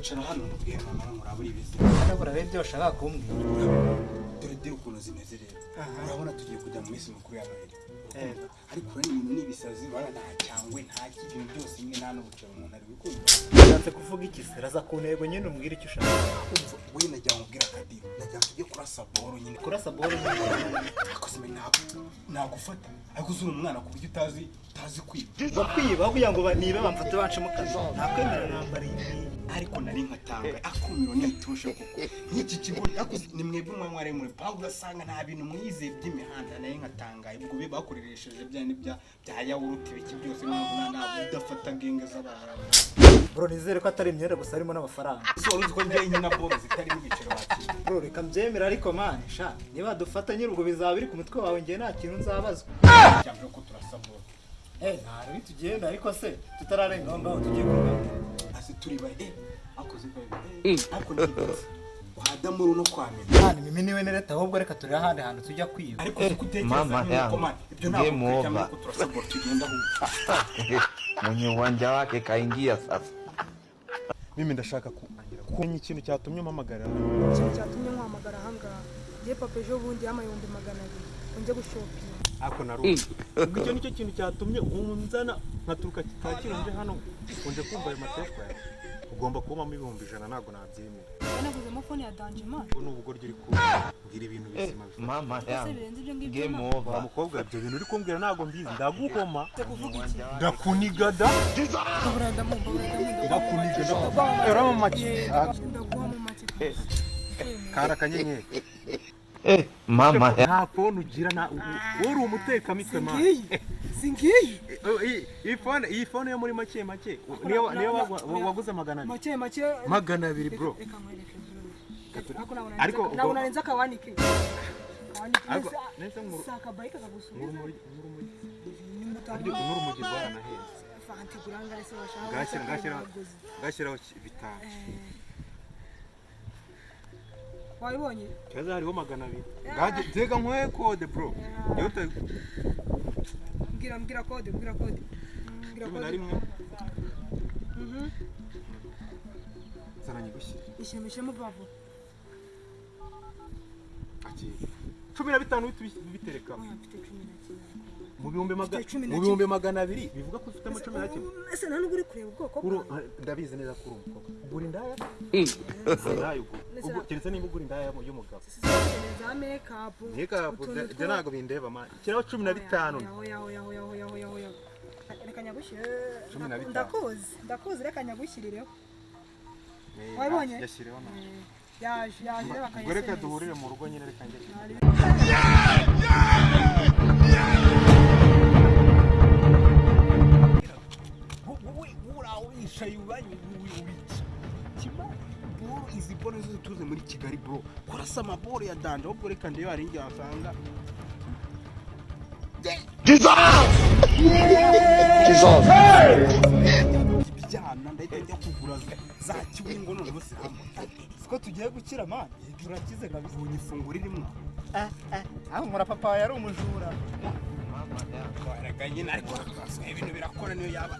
icara hano mubwiye mama murabura ibizi nabura rero ibyo bashaka kumbwira dore ukuntu zimeze rero urabona tugiye kujya mu minsi mikuru ya Noheli ariko urani ibintu nibisazi bara nta cyangwe nta kintu byose imwe nta n'ubucero umuntu ari gukunda Ushatse kuvuga iki se raza ku ntego nyine umbwira icyo ushaka we najya mubwira Kadiro najya tujye kurasa boro nyine kurasa boro nyine akosime nagufata ariko uzura umwana ku buryo utazi kwiba kugira ngo nibe bamfate bance mu kazi nakwemera nambari ariko nari nkatanga akumiro nitushe kuko n'iki kigo ni mwebwe mwari muri Paulo ugasanga nta bintu mwize by'imihanda nari nkatanga ubwo be bakoresheje bya yawuruti biki byose ntabwo udafata genge z'abantu bro nizere ko atari imyenda gusa harimo n'amafaranga so uzi ko njye nyina boro zitari mu biciro bakira bro reka mbyemera ariko man sha niba dufata nyine ubwo bizaba biri ku mutwe wawe ngiye nta kintu nzabazwa cyangwa ko turasa boro ntari tugenda ariko se tutararenga ngaho tugiye kurwa ase turi ba akoze ko ariko nibitse wadamu no kwamenya mimi niwe nereta ahubwo reka turi ahandi hantu tujya kwiba ariko kutekereza ko ibyo ntabwo cyangwa ko turasa boro tugenda huko mwenye uwanja wake kaingia sasa. Mimi ndashaka kumenya ikintu cyatumye mpamagara. Ikintu cyatumye nkwamagara ahangaha. Je papa ejo bundi y'amayombe 200 unje gushopinga. Ako narundi. Ubwo icyo nicyo kintu cyatumye unzana nkaturuka Kacyiru nje hano unje kumva ayo mateshwa. Ugomba kubamo 100,000 ntago nabyemera. Yanaguzemo phone ya Danjima. Ubu n'ubugoryo uri kumbwira ibintu bizima. Mama yangu. Game over. Umukobwa ibyo bintu uri kumbwira ntago mbizi ndagukoma. Ndakunigada. Ndakunigada. Era mu make. Kara kanyenye. Mama nta phone ugira na uri umutekamitwe ma. Singiyi. Iyi phone yo muri make niyo waguze 200. Make 200 bro. Ariko narenza kawanike. Ariko nese saka bike kagusura. Nkuru mu gibara na heza. Fanti kuranga ese bashaka. Gashiraho bitanu. Wayibonye? Kaza hariho 200. Gaje tega nkwe code bro. Yote mbwira code. Mbwira code. Saranye gushira. Ishemeshemo bavo. Ati 15 bitereka. Mu bihumbi 200 bivuga ko ufite 11. Ese nta nubwo uri kureba ubwoko bwo ndabizi neza kuri umukobwa. Buri ndaya? Ndayo ubwo keretse nimba ugura indaya y'umugabo. Za makeup. Je nago bindeba ma. Kiraho 15. Yaho. Reka nyagushyire. Ndakuzi reka nyagushyirireho. Wabonye? Yashyireho na. Yaje bakayese. Gore ka duhurire mu rugo nyine reka njye. Shayubanyi ubiki kima boro izi boro zo tuze muri Kigali bro kurasa amaboro ya danda ubwo reka ndiyo ari ngiye asanga Jesus bijyana ndahita kugura za kiwingo none bose hamwe siko tugiye gukira man turakize ngabizunye ifunguro ririmo aho mura papa yari umujura mama yaraganye ariko ibintu birakora niyo yaba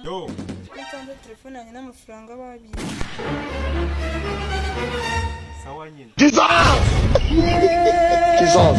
Yo. Ntanze telefone yanjye n'amafaranga babiye. Sawa nyine. Jesus!